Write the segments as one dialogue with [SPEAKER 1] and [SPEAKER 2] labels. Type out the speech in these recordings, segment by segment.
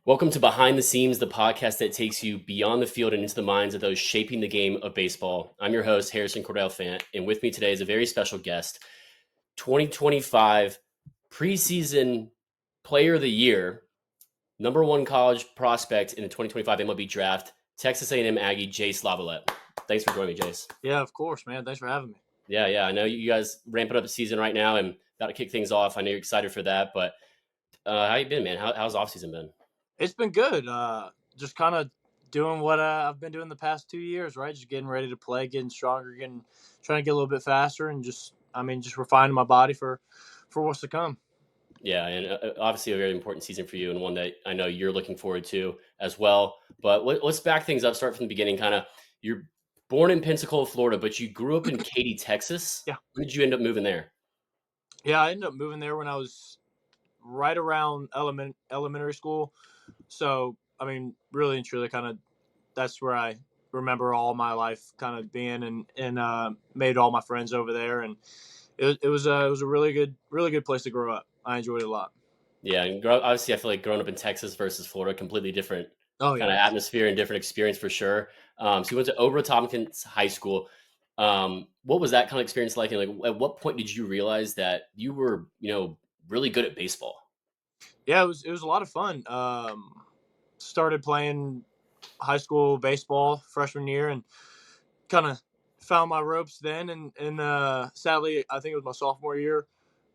[SPEAKER 1] Welcome to Behind the Scenes, the podcast that takes you beyond the field and into the minds of those shaping the game of baseball. I'm your host, Harrison Cordell Fant, and with me today is a very special guest, 2025 preseason player of the year, number one college prospect in the 2025 MLB draft, Texas A&M Aggie, Jace LaViolette. Thanks for joining me, Jace.
[SPEAKER 2] Yeah, of course, man. Thanks for having me.
[SPEAKER 1] Yeah. I know you guys ramping up the season right now and about to kick things off. I know you're excited for that, but how you been, man? How's offseason been?
[SPEAKER 2] It's been good. Just kind of doing what I've been doing the past 2 years, right? Just getting ready to play, getting stronger, trying to get a little bit faster, and just refining my body for what's to come.
[SPEAKER 1] Yeah, and obviously a very important season for you, and one that I know you're looking forward to as well. But let's back things up. Start from the beginning. Kind of, you're born in Pensacola, Florida, but you grew up in Katy, Texas.
[SPEAKER 2] Yeah.
[SPEAKER 1] When did you end up moving there?
[SPEAKER 2] Yeah, I ended up moving there when I was right around elementary school. So, really and truly, kind of that's where I remember all my life kind of being, and made all my friends over there, and it was a really good place to grow up. I enjoyed it a lot.
[SPEAKER 1] Yeah, and obviously, I feel like growing up in Texas versus Florida, completely different kind of atmosphere and different experience for sure. So you went to Oberto Tompkins High School. What was that kind of experience like? And like, at what point did you realize that you were, really good at baseball?
[SPEAKER 2] Yeah, it was a lot of fun. Started playing high school baseball freshman year, and kind of found my ropes then. And sadly, I think it was my sophomore year.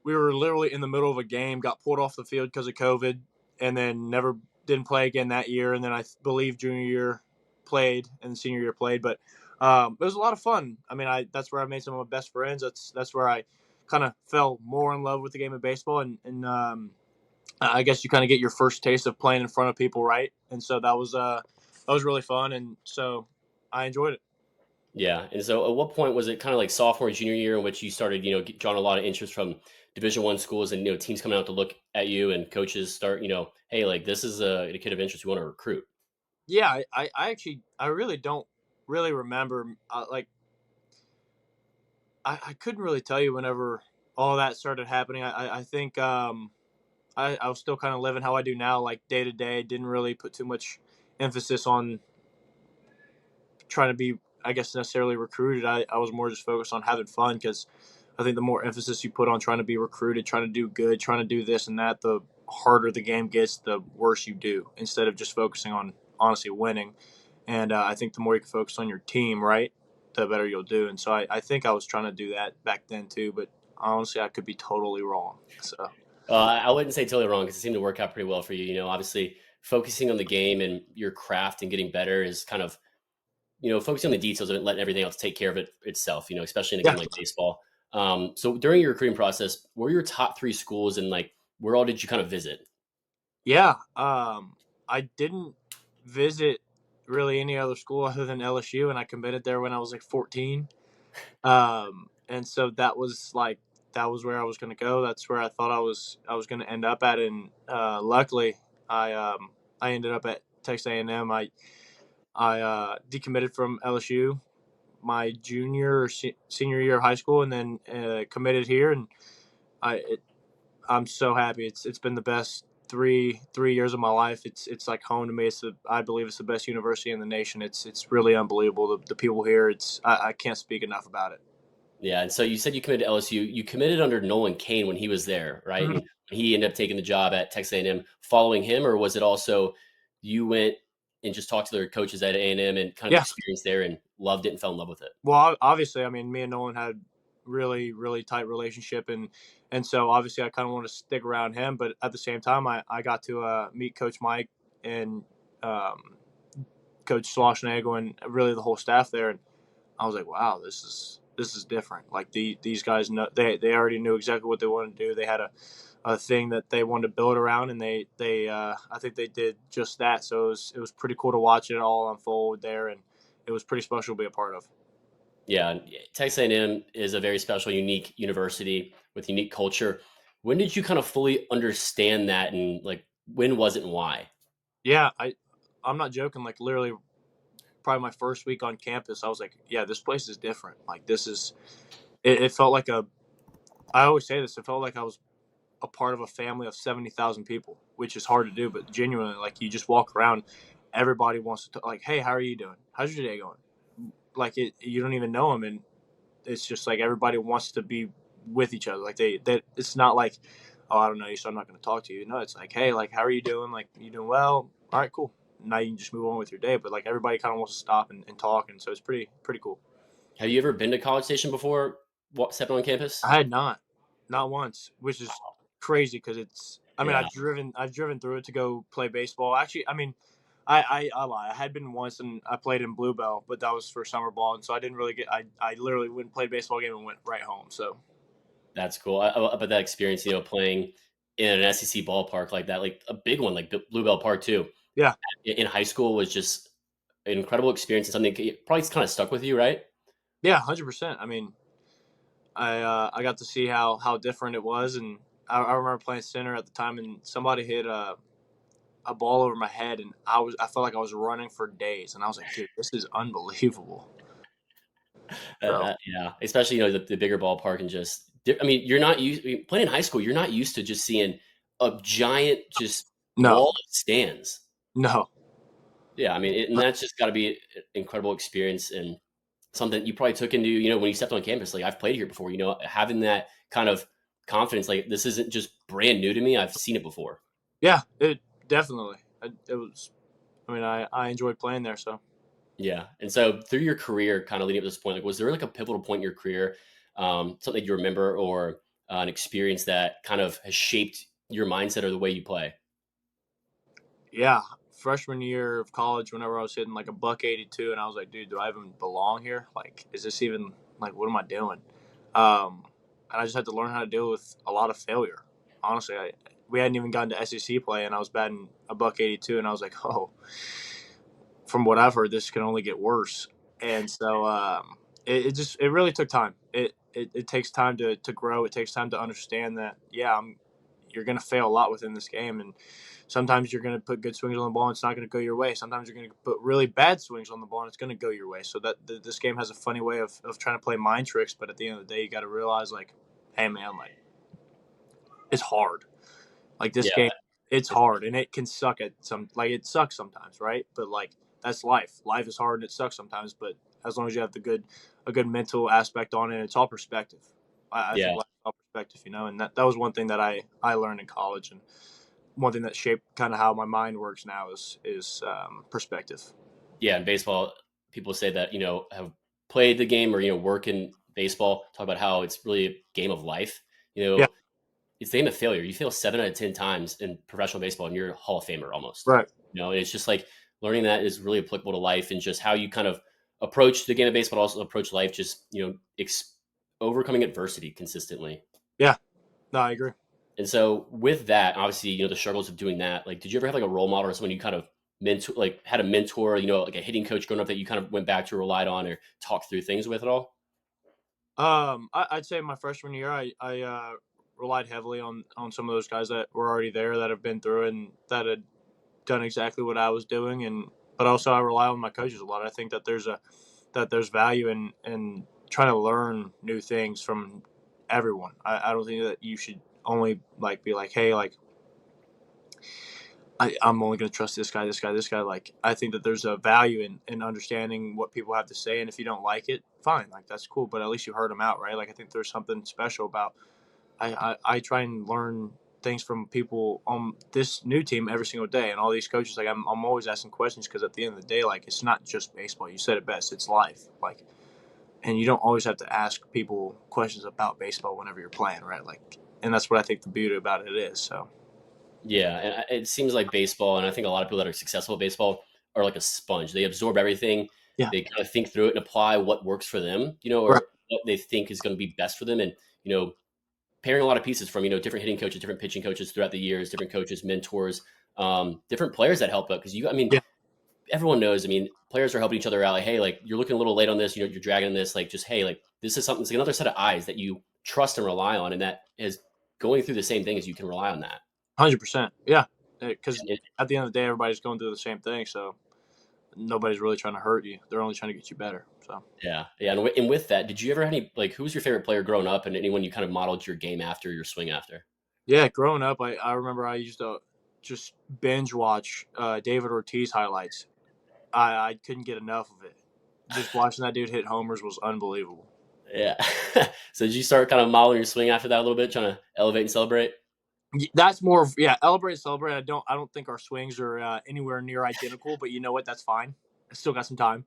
[SPEAKER 2] We were literally in the middle of a game, got pulled off the field because of COVID, and then never didn't play again that year. And then I believe junior year played, and senior year played. But it was a lot of fun. That's where I made some of my best friends. That's where I kind of fell more in love with the game of baseball, and I guess you kind of get your first taste of playing in front of people, right? And so that was really fun, and so I enjoyed it.
[SPEAKER 1] Yeah, and so at what point was it kind of like sophomore, junior year in which you started, drawing a lot of interest from Division One schools and teams coming out to look at you and coaches start, hey, like this is a kid of interest we want to recruit.
[SPEAKER 2] Yeah, I really don't really remember. I couldn't really tell you whenever all that started happening. I think I was still kind of living how I do now, like day to day. Didn't really put too much emphasis on trying to be, I guess, necessarily recruited. I was more just focused on having fun, because I think the more emphasis you put on trying to be recruited, trying to do good, trying to do this and that, the harder the game gets, the worse you do, instead of just focusing on honestly winning. And I think the more you can focus on your team, right, the better you'll do. And so I think I was trying to do that back then too, but honestly, I could be totally wrong. So
[SPEAKER 1] I wouldn't say totally wrong because it seemed to work out pretty well for you. Obviously focusing on the game and your craft and getting better is kind of, focusing on the details of it, letting everything else take care of it itself, especially in a game like baseball. So during your recruiting process, what were your top three schools and like, where all did you kind of visit?
[SPEAKER 2] yeah, I didn't visit really any other school other than LSU, and I committed there when I was like 14. And so that was where I was going to go. That's where I thought I was going to end up at, and luckily I ended up at Texas A&M. I decommitted from LSU my junior or senior year of high school, and then committed here, and I'm so happy. It's been the best three years of my life. It's like home to me. I believe it's the best university in the nation. It's really unbelievable. The people here. I can't speak enough about it.
[SPEAKER 1] Yeah, and so you said you committed to LSU. You committed under Nolan Cain when he was there, right?
[SPEAKER 2] Mhm.
[SPEAKER 1] And he ended up taking the job at Texas A&M following him, or was it also you went and just talked to their coaches at A&M and kind of
[SPEAKER 2] Yeah.
[SPEAKER 1] experienced there and loved it and fell in love with it?
[SPEAKER 2] Well, obviously, me and Nolan had really tight relationship, and so obviously I kind of want to stick around him, but at the same time, I got to meet Coach Mike and um, Coach Schlossnagle and really the whole staff there, and I was like, wow, this is different. Like these guys know they already knew exactly what they wanted to do. They had a thing that they wanted to build around, and they I think they did just that. So it was pretty cool to watch it all unfold there, and it was pretty special to be a part of.
[SPEAKER 1] Yeah, Texas A&M is a very special, unique university with unique culture. When did you kind of fully understand that, and like when was it and why?
[SPEAKER 2] Yeah, I'm not joking. Like literally, probably my first week on campus, I was like, yeah, this place is different. Like this is. It felt like a. I always say this. It felt like I was a part of a family of 70,000 people, which is hard to do, but genuinely, like, you just walk around, everybody wants to like, hey, how are you doing? How's your day going? Like, you don't even know them, and it's just like everybody wants to be with each other. Like, it's not like, oh, I don't know you, so I'm not going to talk to you. No, it's like, hey, like, how are you doing? Like, you doing well? All right, cool. Now you can just move on with your day. But like, everybody kind of wants to stop and talk, and so it's pretty cool.
[SPEAKER 1] Have you ever been to College Station before stepping on campus?
[SPEAKER 2] I had not once, which is crazy because it's. I mean,
[SPEAKER 1] Yeah,
[SPEAKER 2] I've driven through it to go play baseball. Actually, I mean, I lie. I had been once, and I played in Bluebell, but that was for summer ball, and so I didn't really get. I literally went and played baseball game and went right home. So
[SPEAKER 1] that's cool. But that experience, playing in an SEC ballpark like that, like a big one, like Bluebell Park too,
[SPEAKER 2] yeah,
[SPEAKER 1] in high school was just an incredible experience and something probably kind of stuck with you, right?
[SPEAKER 2] yeah, 100%. I mean, I got to see how different it was, and I remember playing center at the time, and somebody hit a ball over my head, and I felt like I was running for days, and I was like, dude, this is unbelievable. So
[SPEAKER 1] Yeah, especially the bigger ballpark and just. I mean, you're not used playing in high school. You're not used to just seeing a giant just
[SPEAKER 2] no,
[SPEAKER 1] wall of stands.
[SPEAKER 2] no,
[SPEAKER 1] Yeah, I mean, and that's just got to be an incredible experience and something you probably took into when you stepped on campus. Like I've played here before. Having that kind of confidence, like this isn't just brand new to me. I've seen it before.
[SPEAKER 2] yeah, it definitely. It was. I mean, I enjoyed playing there. So
[SPEAKER 1] Yeah. And so through your career, kind of leading up to this point, like was there like a pivotal point in your career, something you remember or an experience that kind of has shaped your mindset or the way you play?
[SPEAKER 2] yeah, freshman year of college, whenever I was hitting like a buck 82, and I was like, dude, do I even belong here? Like, is this even like what am I doing? And I just had to learn how to deal with a lot of failure. Honestly, we hadn't even gotten to SEC play, and I was batting a buck 82, and I was like, oh, from what I've heard, this can only get worse. And so it really took time. It takes time to grow. It takes time to understand that you're going to fail a lot within this game, and sometimes you're going to put good swings on the ball and it's not going to go your way. Sometimes you're going to put really bad swings on the ball and it's going to go your way. So this game has a funny way of trying to play mind tricks, but at the end of the day, you got to realize like, hey man, like it's hard. Like this
[SPEAKER 1] Yeah.
[SPEAKER 2] game, it's hard and it can suck at some. Like it sucks sometimes, right? But like that's life. Life is hard and it sucks sometimes. But as long as you have a good mental aspect on it, it's all perspective. I
[SPEAKER 1] Yeah.
[SPEAKER 2] think life is all perspective, and that was one thing that I learned in college, and one thing that shaped kind of how my mind works now is perspective.
[SPEAKER 1] Yeah. In baseball, people say that, have played the game or, work in baseball, talk about how it's really a game of life. You
[SPEAKER 2] Yeah,
[SPEAKER 1] know, it's the game of failure. You fail 7 out of 10 times in professional baseball, and you're a Hall of Famer almost.
[SPEAKER 2] right.
[SPEAKER 1] And it's just like learning that is really applicable to life and just how you kind of approach the game of baseball, but also approach life. Just overcoming adversity consistently.
[SPEAKER 2] Yeah, no, I agree.
[SPEAKER 1] And so with that, obviously, the struggles of doing that. Like, did you ever have like a role model or someone you kind of mentor, like had a mentor, like a hitting coach growing up that you kind of went back to, relied on, or talked through things with at all?
[SPEAKER 2] I'd say my freshman year, I relied heavily on some of those guys that were already there that have been through it and that had done exactly what I was doing, and but also I rely on my coaches a lot. I think that there's value in trying to learn new things from everyone. I don't think that you should only like be like, hey, like I'm only going to trust this guy, this guy, this guy. Like, I think that there's a value in understanding what people have to say. And if you don't like it, fine. Like, that's cool. But at least you heard them out, right? Like, I think there's something special about I try and learn things from people on this new team every single day. And all these coaches, like, I'm always asking questions because at the end of the day, like, it's not just baseball. You said it best. It's life. Like, and you don't always have to ask people questions about baseball whenever you're playing, right? Like, and that's what I think the beauty about it is. So,
[SPEAKER 1] Yeah, and it seems like baseball, and I think a lot of people that are successful at baseball are like a sponge. They absorb everything.
[SPEAKER 2] yeah.
[SPEAKER 1] They kind of think through it and apply what works for them,
[SPEAKER 2] Right.
[SPEAKER 1] or what they think is going to be best for them. And pairing a lot of pieces from different hitting coaches, different pitching coaches throughout the years, different coaches, mentors, different players that help out. Because I mean,
[SPEAKER 2] Yeah.
[SPEAKER 1] everyone knows. I mean, players are helping each other out. Like, hey, like you're looking a little late on this. You're dragging this. Like, just hey, like this is something. It's like another set of eyes that you trust and rely on, and that is going through the same thing as you can rely on that.
[SPEAKER 2] 100%. Yeah. Because
[SPEAKER 1] And
[SPEAKER 2] at the end of the day, everybody's going through the same thing. So nobody's really trying to hurt you. They're only trying to get you better. So,
[SPEAKER 1] yeah, yeah. And with that, did you ever have any like who was your favorite player growing up, and anyone you kind of modeled your game after, your swing after?
[SPEAKER 2] Yeah, growing up, I remember I used to just binge watch David Ortiz highlights. I couldn't get enough of it. Just watching that dude hit homers was unbelievable.
[SPEAKER 1] Yeah. So did you start kind of modeling your swing after that a little bit, trying to elevate and celebrate?
[SPEAKER 2] That's more of, yeah, elevate, celebrate. I don't think our swings are anywhere near identical, but you know what? That's fine. I still got some time.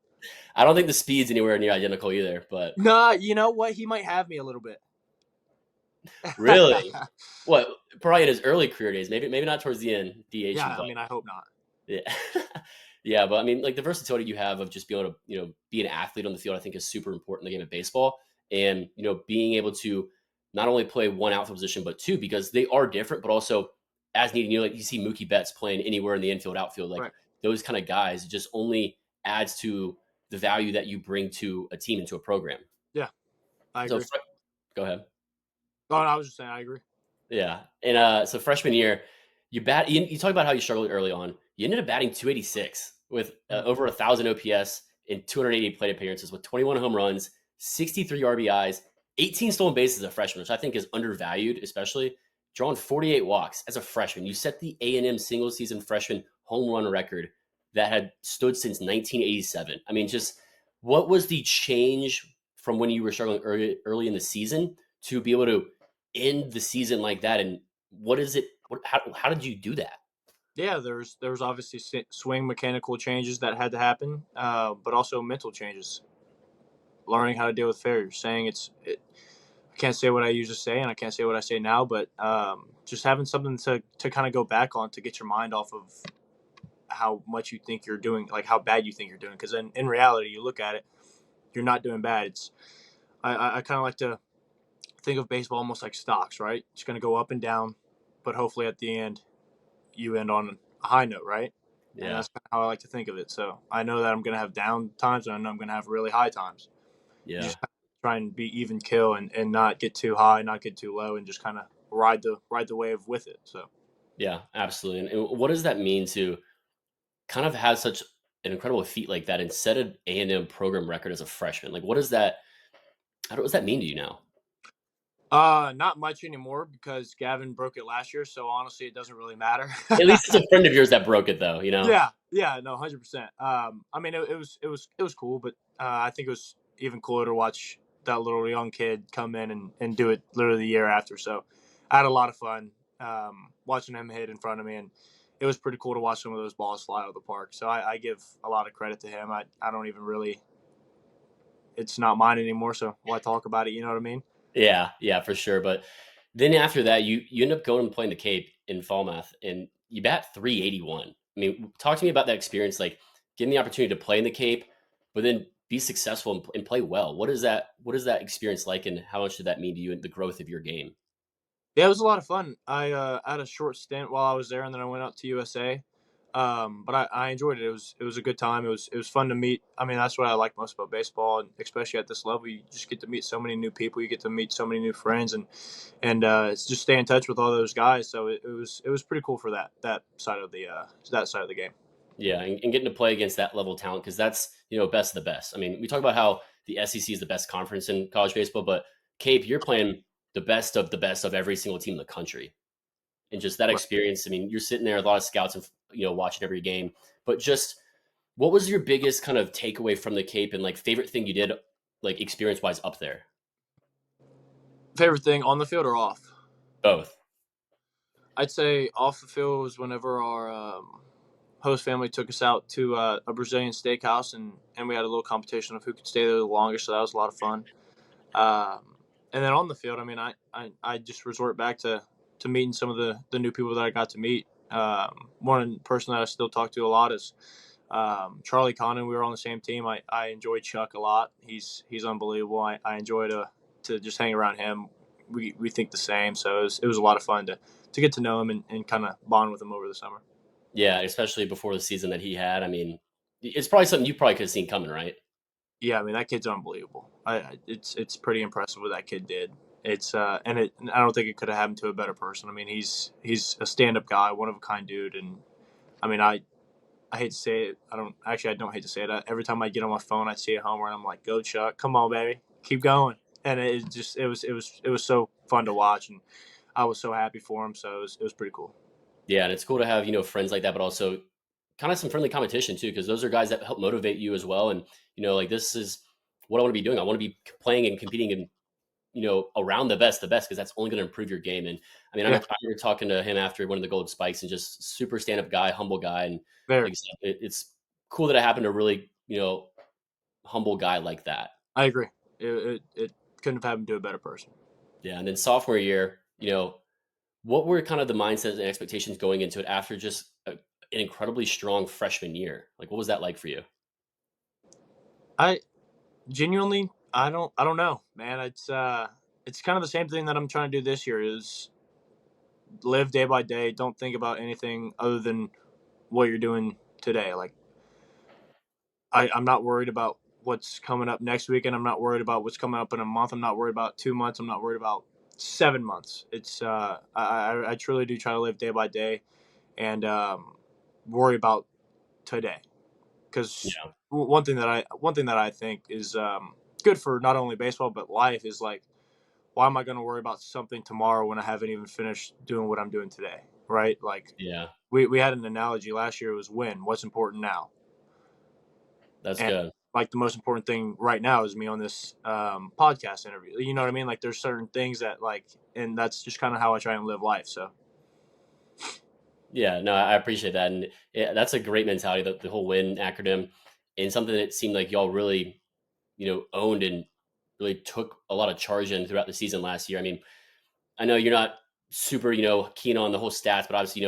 [SPEAKER 1] I don't think the speed's anywhere near identical either, but
[SPEAKER 2] Nah, you know what? He might have me a little bit.
[SPEAKER 1] really, what probably in his early career days, maybe not towards the end,
[SPEAKER 2] Yeah,
[SPEAKER 1] DHing,
[SPEAKER 2] I
[SPEAKER 1] but
[SPEAKER 2] mean, I hope not.
[SPEAKER 1] yeah. Yeah, but I mean, like the versatility you have of just being able to, be an athlete on the field, I think is super important in the game of baseball. And, being able to not only play one outfield position, but two, because they are different, but also as needed, like you see Mookie Betts playing anywhere in the infield, outfield, like
[SPEAKER 2] Right.
[SPEAKER 1] those kind of guys just only adds to the value that you bring to a team and to a program.
[SPEAKER 2] Yeah, I
[SPEAKER 1] So
[SPEAKER 2] agree.
[SPEAKER 1] go ahead.
[SPEAKER 2] Oh, no, I was just saying, I agree.
[SPEAKER 1] Yeah, and so freshman year, you talk about how you struggled early on. You ended up batting 286 with
[SPEAKER 2] Mhm.
[SPEAKER 1] over 1,000 OPS and 280 plate appearances with 21 home runs, 63 RBIs, 18 stolen bases as a freshman, which I think is undervalued, especially drawing 48 walks as a freshman. You set the A&M single season freshman home run record that had stood since 1987. I mean, just what was the change from when you were struggling early in the season to be able to end the season like that? And what is it? How did you do that?
[SPEAKER 2] Yeah, there's obviously swing mechanical changes that had to happen, but also mental changes. Learning how to deal with failure. I can't say what I used to say, and I can't say what I say now, but just having something to kind of go back on to get your mind off of how much you think you're doing, like how bad you think you're doing. Because in reality, you look at it, you're not doing bad. I kind of like to think of baseball almost like stocks, right? It's going to go up and down, but hopefully at the end you end on a high note, right? And
[SPEAKER 1] Yeah,
[SPEAKER 2] that's kind of how I like to think of it. So I know that I'm going to have down times, and I know I'm going to have really high times. You
[SPEAKER 1] yeah,
[SPEAKER 2] just try and be even kill and not get too high, not get too low, and just kind of ride the wave with it. So
[SPEAKER 1] yeah, absolutely. And what does that mean to kind of have such an incredible feat like that and set an A&M program record as a freshman? Like, what does that? What does that mean to you now?
[SPEAKER 2] not much anymore because Gavin broke it last year. So honestly, it doesn't really matter.
[SPEAKER 1] At least it's a friend of yours that broke it, though.
[SPEAKER 2] Yeah, no, 100%. I mean, it was cool, but I think it was even cooler to watch that little young kid come in and do it literally the year after. So I had a lot of fun watching him hit in front of me, and it was pretty cool to watch some of those balls fly out of the park. So I give a lot of credit to him. I don't even really, it's not mine anymore. So why talk about it? You know what I mean?
[SPEAKER 1] Yeah, yeah, for sure. But then after that, you end up going and playing the Cape in Falmouth, and you bat 381. I mean, talk to me about that experience, like getting the opportunity to play in the Cape, but then be successful and play well. What is that? What is that experience like, and how much did that mean to you in the growth of your game?
[SPEAKER 2] Yeah, it was a lot of fun. I had a short stint while I was there, and then I went out to USA. But I enjoyed it. It was a good time. It was fun to meet. I mean, that's what I like most about baseball, and especially at this level, you just get to meet so many new people. You get to meet so many new friends, and it's just stay in touch with all those guys. So it was pretty cool for that side of the game.
[SPEAKER 1] Yeah, and getting to play against that level of talent because that's best of the best. I mean, we talk about how the SEC is the best conference in college baseball, but Cape, you're playing the best of every single team in the country. And just that
[SPEAKER 2] Right.
[SPEAKER 1] experience. I mean, you're sitting there, a lot of scouts, and watching every game. But just what was your biggest kind of takeaway from the Cape and like favorite thing you did, like experience wise, up there?
[SPEAKER 2] Favorite thing on the field or off?
[SPEAKER 1] Both.
[SPEAKER 2] I'd say off the field was whenever our host family took us out to a Brazilian steakhouse, and we had a little competition of who could stay there the longest. So that was a lot of fun. And then on the field, I mean, I just resort back to meeting some of the new people that I got to meet. One person that I still talk to a lot is Charlie Condon. We were on the same team. I enjoy Chuck a lot. He's unbelievable. I enjoy to just hang around him. We think the same, so it was a lot of fun to get to know him and kind of bond with him over the summer.
[SPEAKER 1] Yeah, especially before the season that he had. I mean, it's probably something you probably could have seen coming, right?
[SPEAKER 2] Yeah, I mean that kid's unbelievable. It's pretty impressive what that kid did. And I don't think it could have happened to a better person. I mean he's a stand up guy, one of a kind dude, and I mean I hate to say it. I don't hate to say it. Every time I get on my phone, I see a homer, and I'm like, "Go Chuck, come on, baby, keep going." And it was so fun to watch, and I was so happy for him. So it was pretty cool.
[SPEAKER 1] Yeah, and it's cool to have, friends like that, but also kind of some friendly competition too, because those are guys that help motivate you as well. And, like this is what I want to be doing. I want to be playing and competing and, around the best, because that's only going to improve your game. And I mean, I
[SPEAKER 2] Yeah,
[SPEAKER 1] remember talking to him after one of the gold spikes and just super stand up guy, humble guy. And
[SPEAKER 2] very.
[SPEAKER 1] like I said, it's cool that I happen to really, humble guy like that.
[SPEAKER 2] I agree. It couldn't have happened to a better person.
[SPEAKER 1] Yeah. And then sophomore year, what were kind of the mindsets and expectations going into it after just an incredibly strong freshman year? Like, what was that like for you?
[SPEAKER 2] I genuinely, I don't know, man. It's kind of the same thing that I'm trying to do this year is live day by day. Don't think about anything other than what you're doing today. Like I'm not worried about what's coming up next weekend. I'm not worried about what's coming up in a month. I'm not worried about 2 months. I'm not worried about 7 months. I truly do try to live day by day and worry about today. Because
[SPEAKER 1] Yeah.
[SPEAKER 2] one thing that I think is good for not only baseball but life is like, why am I going to worry about something tomorrow when I haven't even finished doing what I'm doing today? Right? Like
[SPEAKER 1] Yeah.
[SPEAKER 2] we had an analogy last year. It was win. What's important now?
[SPEAKER 1] That's
[SPEAKER 2] And
[SPEAKER 1] good.
[SPEAKER 2] like the most important thing right now is me on this podcast interview. You know what I mean? Like there's certain things that like, and that's just kind of how I try and live life. So
[SPEAKER 1] Yeah. No, I appreciate that. And yeah, that's a great mentality, the whole WIN acronym, and something that seemed like y'all really, owned and really took a lot of charge in throughout the season last year. I mean, I know you're not super, keen on the whole stats, but obviously,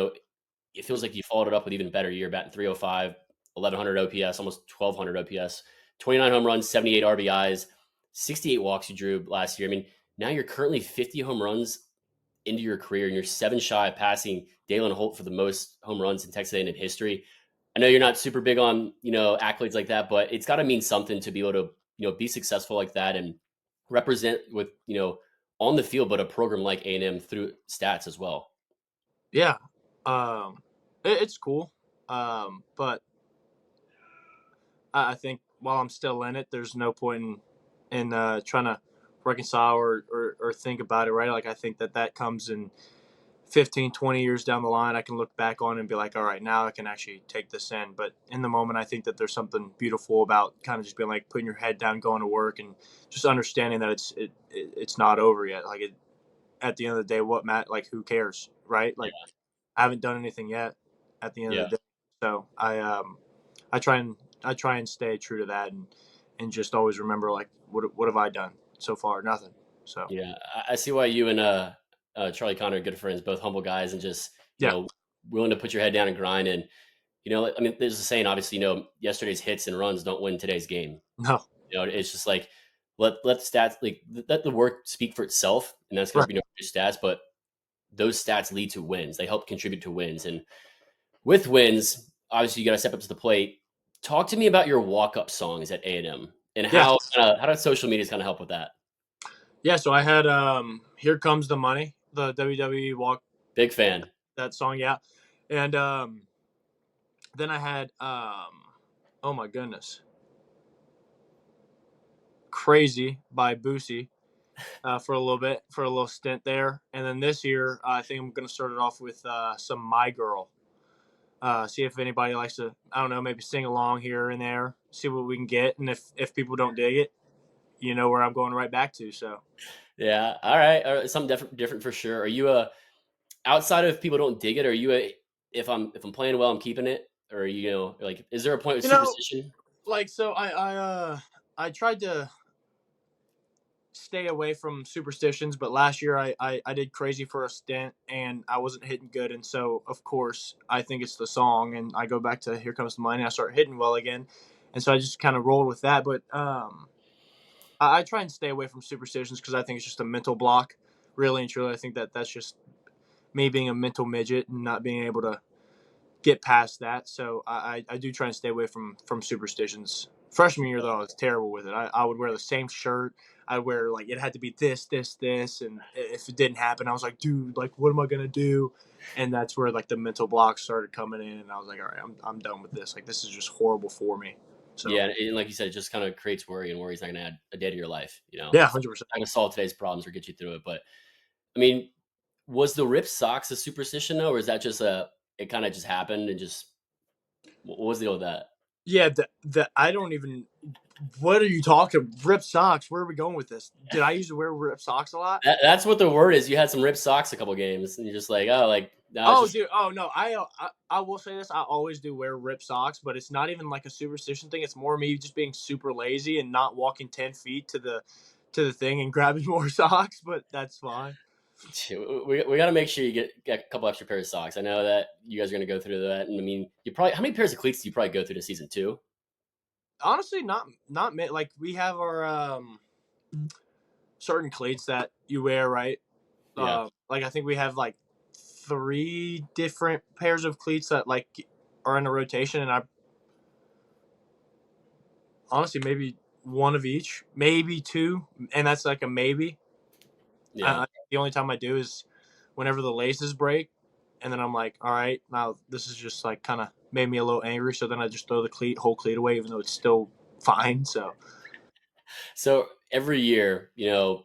[SPEAKER 1] it feels like you followed it up with even better year, batting 305, 1100 OPS, almost 1200 OPS, 29 home runs, 78 RBIs, 68 walks you drew last year. I mean, now you're currently 50 home runs into your career and you're seven shy of passing Dalen Holt for the most home runs in Texas A&M history. I know you're not super big on, accolades like that, but it's got to mean something to be able to, be successful like that and represent with, on the field, but a program like A&M through stats as well.
[SPEAKER 2] yeah, um, it's cool. But I think while I'm still in it, there's no point in trying to reconcile or think about it, right? Like I think that comes in 15, 20 years down the line. I can look back on it and be like, all right, now I can actually take this in. But in the moment, I think that there's something beautiful about kind of just being like putting your head down, going to work, and just understanding that it's not over yet. Like at the end of the day, like who cares, right? Like I haven't done anything yet at the end of
[SPEAKER 1] Yeah.
[SPEAKER 2] the day. So I try and I try and stay true to that and just always remember like what have I done so far? Nothing. So
[SPEAKER 1] Yeah, I see why you and Charlie Connor are good friends, both humble guys, and just
[SPEAKER 2] yeah,
[SPEAKER 1] willing to put your head down and grind. And I mean, there's a saying, obviously, yesterday's hits and runs don't win today's game.
[SPEAKER 2] no,
[SPEAKER 1] It's just like let stats let the work speak for itself, and that's going
[SPEAKER 2] right,
[SPEAKER 1] to be your stats. But those stats lead to wins; they help contribute to wins, and with wins, obviously, you got to step up to the plate. Talk to me about your walk-up songs at A&M and
[SPEAKER 2] yeah,
[SPEAKER 1] how does social media kind of help with that?
[SPEAKER 2] yeah. So I had "Here Comes the Money," the WWE walk
[SPEAKER 1] Big fan.
[SPEAKER 2] that song, yeah, and then I had oh my goodness, "Crazy" by Boosie. For a little bit, for a little stint there, and then this year I think I'm going to start it off with some "My Girl." See if anybody likes to, I don't know, maybe sing along here and there, see what we can get. And if people don't dig it, you know where I'm going right back to. So,
[SPEAKER 1] Yeah. All right. Something different for sure. Are you outside of people don't dig it? Are you if I'm playing well, I'm keeping it? Or like, is there a point with
[SPEAKER 2] you know,
[SPEAKER 1] superstition?
[SPEAKER 2] like, so I tried to stay away from superstitions, but last year I did crazy for a stint and I wasn't hitting good. And so, of course, I think it's the song. And I go back to Here Comes the Money. I start hitting well again. And so I just kind of rolled with that. But I try and stay away from superstitions because I think it's just a mental block. Really and truly, I think that's just me being a mental midget and not being able to get past that. So I do try and stay away from superstitions. Freshman year though, I was terrible with it. I would wear the same shirt. I'd wear like it had to be this, and if it didn't happen, I was like, dude, like what am I gonna do? And that's where like the mental blocks started coming in, and I was like, all right, I'm done with this. Like this is just horrible for me. So
[SPEAKER 1] Yeah, and like you said, it just kind of creates worry, and worry's not going to add a day to your life.
[SPEAKER 2] yeah,
[SPEAKER 1] It's
[SPEAKER 2] 100%.
[SPEAKER 1] not going to solve today's problems or get you through it. But I mean, Was the ripped socks a superstition though, or is that just it kind of just happened and just what was the deal with that?
[SPEAKER 2] Yeah, I don't even. What are you talking? Ripped socks? Where are we going with this? Did I used to wear ripped socks a lot?
[SPEAKER 1] That's what the word is. You had some ripped socks a couple games, and you're just like, oh, like no, it's
[SPEAKER 2] Oh,
[SPEAKER 1] just
[SPEAKER 2] dude. Oh no. I will say this. I always do wear ripped socks, but it's not even like a superstition thing. It's more me just being super lazy and not walking 10 feet to the thing and grabbing more socks. But that's fine.
[SPEAKER 1] we got to make sure you get a couple extra pairs of socks. I know that you guys are going to go through that, and I mean, you probably how many pairs of cleats do you probably go through the season two?
[SPEAKER 2] Honestly, not like we have our certain cleats that you wear, right?
[SPEAKER 1] Yeah.
[SPEAKER 2] Like I think we have like 3 different pairs of cleats that like are in a rotation, and I honestly maybe one of each, maybe two, and that's like a maybe.
[SPEAKER 1] Yeah.
[SPEAKER 2] The only time I do is whenever the laces break, and then I'm like, all right, now this is just like kind of made me a little angry, so then I just throw the whole cleat away, even though it's still fine. So,
[SPEAKER 1] So every year,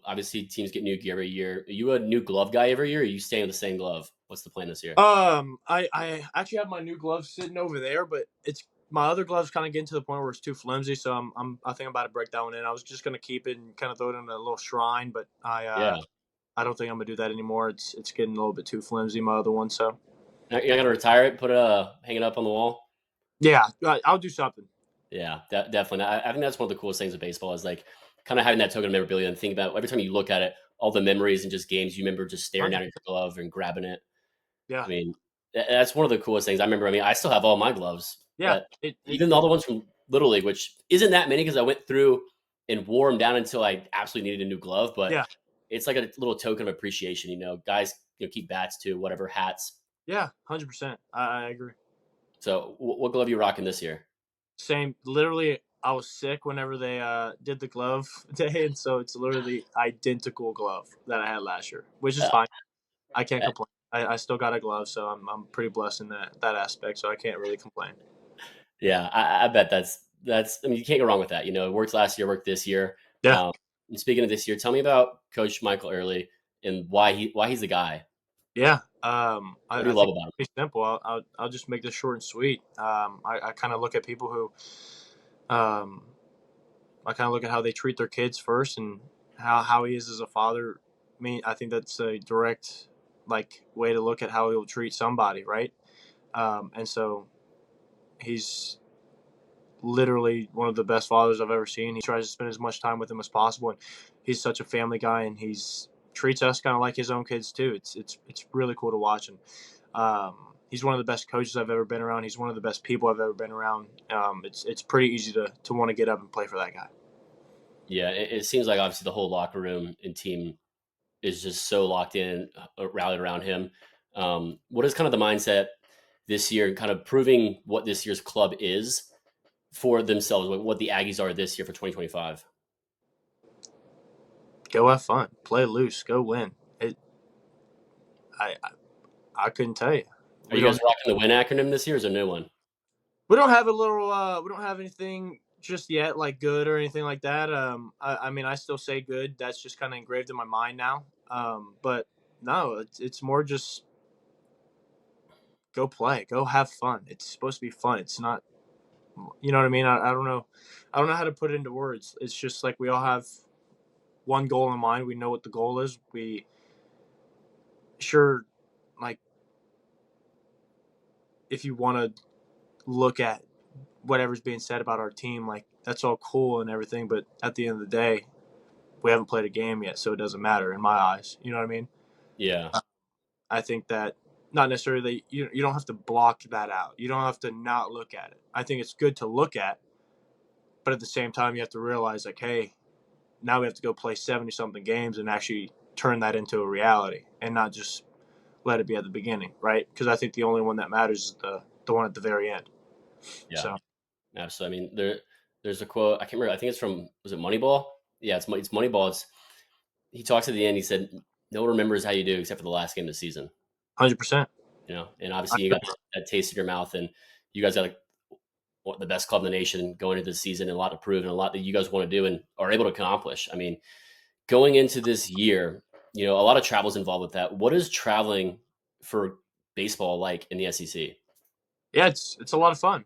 [SPEAKER 1] obviously teams get new gear every year. Are you a new glove guy every year? Or are you staying with the same glove? What's the plan this year?
[SPEAKER 2] I actually have my new gloves sitting over there, but it's my other gloves kind of getting to the point where it's too flimsy, so I think I'm about to break that one in. I was just gonna keep it and kind of throw it in a little shrine, but
[SPEAKER 1] Yeah.
[SPEAKER 2] I don't think I'm gonna do that anymore. It's getting a little bit too flimsy, my other one. So
[SPEAKER 1] You're not gonna retire it, hang it up on the wall.
[SPEAKER 2] yeah, I'll do something.
[SPEAKER 1] Yeah, definitely. I think that's one of the coolest things of baseball is like kind of having that token of memorabilia and think about every time you look at it, all the memories and just games you remember just staring at
[SPEAKER 2] 100.
[SPEAKER 1] your glove and grabbing it. I
[SPEAKER 2] Yeah,
[SPEAKER 1] mean, that's one of the coolest things. I remember. I mean, I still have all my gloves,
[SPEAKER 2] yeah.
[SPEAKER 1] but even all
[SPEAKER 2] It
[SPEAKER 1] the ones from Little League, which isn't that many because I went through and wore them down until I absolutely needed a new glove. But
[SPEAKER 2] yeah,
[SPEAKER 1] it's like a little token of appreciation. Guys, keep bats too, whatever hats.
[SPEAKER 2] yeah. 100%. I agree.
[SPEAKER 1] So, what glove are you rocking this year?
[SPEAKER 2] Same. Literally, I was sick whenever they did the glove day, and so it's literally identical glove that I had last year, which is
[SPEAKER 1] Uh,
[SPEAKER 2] fine. I can't complain. I still got a glove, so I'm pretty blessed in that aspect. So I can't really complain.
[SPEAKER 1] Yeah, I bet that's. I mean, you can't go wrong with that. It worked last year, worked this year.
[SPEAKER 2] Yeah,
[SPEAKER 1] And speaking of this year, tell me about Coach Michael Early and why he's the guy.
[SPEAKER 2] yeah.
[SPEAKER 1] What do
[SPEAKER 2] I
[SPEAKER 1] you love
[SPEAKER 2] think
[SPEAKER 1] about him?
[SPEAKER 2] it's pretty simple. I'll just make this short and sweet. I kind of look at people who, I kind of look at how they treat their kids first, and how he is as a father. I mean, I think that's a direct like way to look at how he'll treat somebody, right? And so he's literally one of the best fathers I've ever seen. He tries to spend as much time with them as possible, and he's such a family guy, and he's treats us kind of like his own kids too. It's really cool to watch, and he's one of the best coaches I've ever been around. He's one of the best people I've ever been around. It's pretty easy to want to get up and play for that guy.
[SPEAKER 1] Yeah, it seems like obviously the whole locker room and team is just so locked in, rallied around him. What is kind of the mindset this year, kind of proving what this year's club is for themselves, what the Aggies are this year for 2025?
[SPEAKER 2] Go have fun, play loose, go win. I, I I couldn't tell you.
[SPEAKER 1] Are
[SPEAKER 2] We
[SPEAKER 1] you guys
[SPEAKER 2] don't
[SPEAKER 1] rocking the WIN acronym this year? Or is there a new one?
[SPEAKER 2] we don't have a little we don't have anything just yet like good or anything like that. I mean I still say good. That's just kind of engraved in my mind now. But no, it's more just go play, go have fun. It's supposed to be fun. It's not. You know what I mean? I don't know. I don't know how to put it into words. It's just like we all have one goal in mind. We know what the goal is. We sure like if you want to look at whatever's being said about our team, like that's all cool and everything, but at the end of the day, we haven't played a game yet, so it doesn't matter in my eyes. You know what I mean?
[SPEAKER 1] Yeah,
[SPEAKER 2] I think that not necessarily that you don't have to block that out. You don't have to not look at it. I think it's good to look at, but at the same time, you have to realize like, hey, now we have to go play 70 something games and actually turn that into a reality and not just let it be at the beginning, right? Because I think the only one that matters is the one at the very end.
[SPEAKER 1] yeah,
[SPEAKER 2] So
[SPEAKER 1] absolutely. I mean, there's a quote I can't remember. I think it's from was it Moneyball? Yeah, it's Moneyball. He talks at the end. He said, "No one remembers how you do except for the last game of the season."
[SPEAKER 2] 100%.
[SPEAKER 1] And obviously you got that taste in your mouth, and you guys got like the best club in the nation going into the season, and a lot to prove, and a lot that you guys want to do and are able to accomplish. I mean, going into this year, a lot of travel's involved with that. What is traveling for baseball like in the SEC?
[SPEAKER 2] Yeah, it's a lot of fun.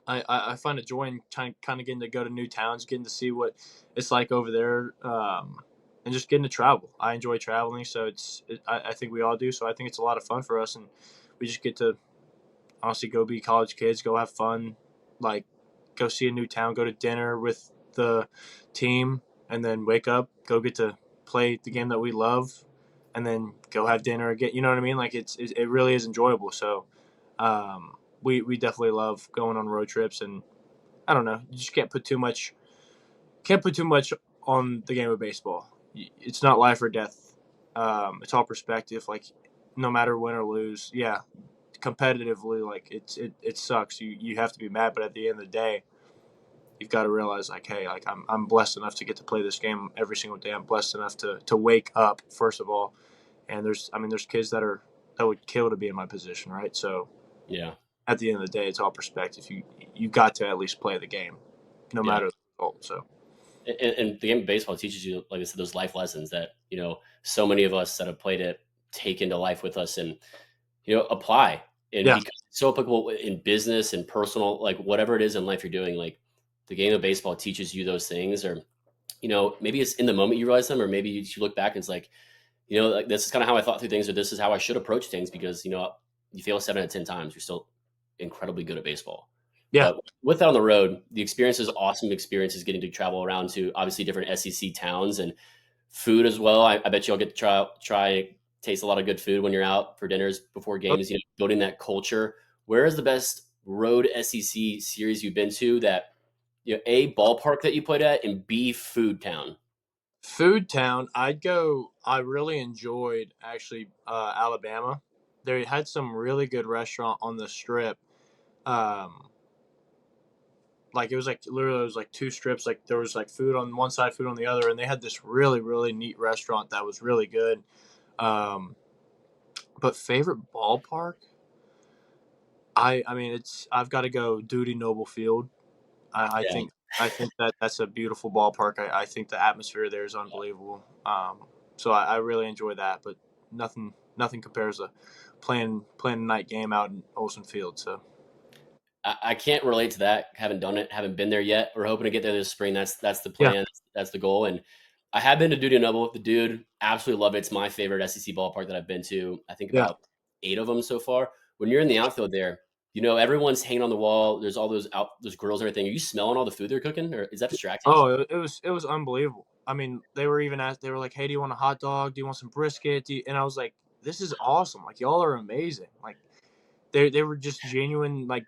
[SPEAKER 2] I find it joy in kind of getting to go to new towns, getting to see what it's like over there, and just getting to travel. I enjoy traveling, so I think we all do. So I think it's a lot of fun for us, and we just get to honestly go be college kids, go have fun, like go see a new town, go to dinner with the team, and then wake up, go get to play the game that we love, and then go have dinner again. You know what I mean? Like it really is enjoyable. So we definitely love going on road trips, and I don't know, you just can't put too much on the game of baseball. It's not life or death. It's all perspective. Like no matter win or lose, yeah, competitively, like it sucks. You have to be mad, but at the end of the day, you've got to realize like, hey, like I'm blessed enough to get to play this game every single day. I'm blessed enough to wake up first of all, and there's kids that would kill to be in my position, right? So
[SPEAKER 1] Yeah.
[SPEAKER 2] at the end of the day, it's all perspective. You got to at least play the game, no
[SPEAKER 1] Yeah.
[SPEAKER 2] matter the result. So
[SPEAKER 1] And the game of baseball teaches you, like I said, those life lessons that, so many of us that have played it take into life with us and, apply. And
[SPEAKER 2] yeah,
[SPEAKER 1] because it's so applicable in business and personal, like whatever it is in life you're doing, like the game of baseball teaches you those things, or, maybe it's in the moment you realize them, or maybe you look back and it's like, like this is kind of how I thought through things, or this is how I should approach things because, you fail 7 out of 10 times, you're still incredibly good at baseball.
[SPEAKER 2] yeah.
[SPEAKER 1] But with that on the road, the experience is awesome. Experiences getting to travel around to obviously different SEC towns and food as well. I bet you all get to try taste a lot of good food when you're out for dinners before games. Building that culture. Where is the best road SEC series you've been to? That A, ballpark that you played at, and B, food town.
[SPEAKER 2] Food town, I'd go. I really enjoyed actually Alabama. They had some really good restaurant on the strip. Um, like it was like literally it was like two strips. Like there was like food on one side, food on the other, and they had this really neat restaurant that was really good. Um, but favorite ballpark, I mean it's I've got to go Duty Noble Field. I
[SPEAKER 1] Yeah.
[SPEAKER 2] think that that's a beautiful ballpark. I think the atmosphere there is unbelievable. So I really enjoy that, but nothing compares to playing a night game out in Olsen Field. So
[SPEAKER 1] I can't relate to that. Haven't done it. Haven't been there yet. We're hoping to get there this spring. That's the
[SPEAKER 2] yeah,
[SPEAKER 1] plan. That's the goal. And I have been to Duty Noble. The dude absolutely love it. It's my favorite SEC ballpark that I've been to. I think
[SPEAKER 2] yeah.
[SPEAKER 1] about 8 of them so far. When you're in the outfield there, everyone's hanging on the wall. There's all those grills and everything. Are you smelling all the food they're cooking, or is that distracting?
[SPEAKER 2] Oh, it was unbelievable. I mean, they were even asked. They were like, "Hey, do you want a hot dog? Do you want some brisket?" And I was like, "This is awesome! Like y'all are amazing! Like they were just genuine, like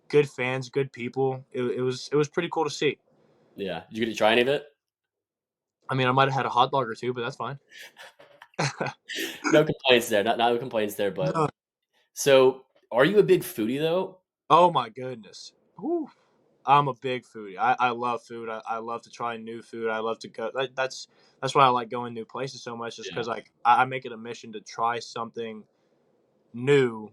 [SPEAKER 2] good fans, good people. It was pretty cool to see.
[SPEAKER 1] Yeah. Did you get to try any of it?
[SPEAKER 2] I mean, I might have had a hot dog or two, but that's fine.
[SPEAKER 1] No complaints there. Not no complaints there. But
[SPEAKER 2] No.
[SPEAKER 1] so, are you a big foodie though?
[SPEAKER 2] Oh my goodness. Whew. I'm a big foodie. I love food. I love to try new food. I love to go. That's why I like going new places so much. Just
[SPEAKER 1] Yeah.
[SPEAKER 2] because like I make it a mission to try something new.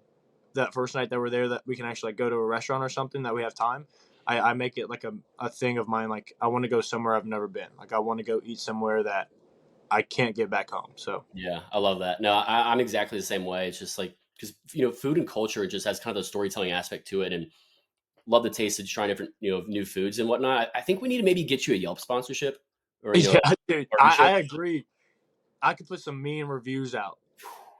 [SPEAKER 2] That first night that we're there, that we can actually like go to a restaurant or something that we have time. I make it like a thing of mine. Like I want to go somewhere I've never been. Like I want to go eat somewhere that I can't get back home. So
[SPEAKER 1] Yeah, I love that. No, I'm exactly the same way. It's just like because food and culture just has kind of the storytelling aspect to it, and love the taste of trying different new foods and whatnot. I think we need to maybe get you a Yelp sponsorship or
[SPEAKER 2] yeah, dude, I
[SPEAKER 1] partnership.
[SPEAKER 2] agree. I could put some mean reviews out.